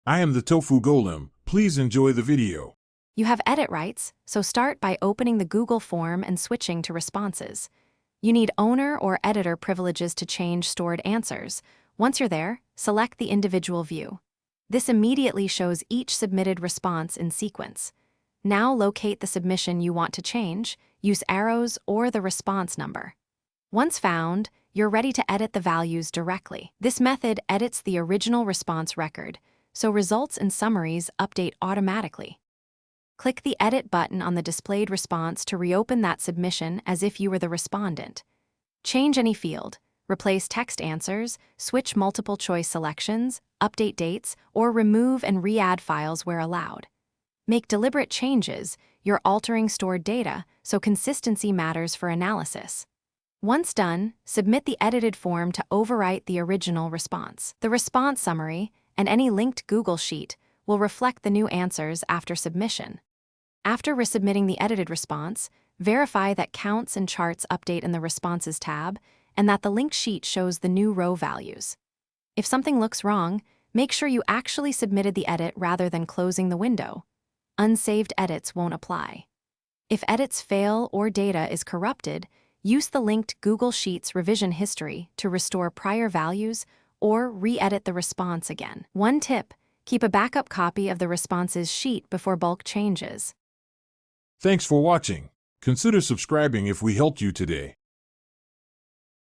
I am the Tofu Golem. Please enjoy the video. You have edit rights, so start by opening the Google form and switching to responses. You need owner or editor privileges to change stored answers. Once you're there, select the individual view. This immediately shows each submitted response in sequence. Now locate the submission you want to change, use arrows or the response number. Once found, you're ready to edit the values directly. This method edits the original response record, so results and summaries update automatically. Click the Edit button on the displayed response to reopen that submission as if you were the respondent. Change any field, replace text answers, switch multiple choice selections, update dates, or remove and re-add files where allowed. Make deliberate changes, you're altering stored data, so consistency matters for analysis. Once done, submit the edited form to overwrite the original response. The response summary and any linked Google Sheet will reflect the new answers after submission. After resubmitting the edited response, verify that Counts and Charts update in the Responses tab and that the linked sheet shows the new row values. If something looks wrong, make sure you actually submitted the edit rather than closing the window. Unsaved edits won't apply. If edits fail or data is corrupted, use the linked Google Sheets revision history to restore prior values or re-edit the response again. One tip: keep a backup copy of the responses sheet before bulk changes. Thanks for watching. Consider subscribing if we helped you today.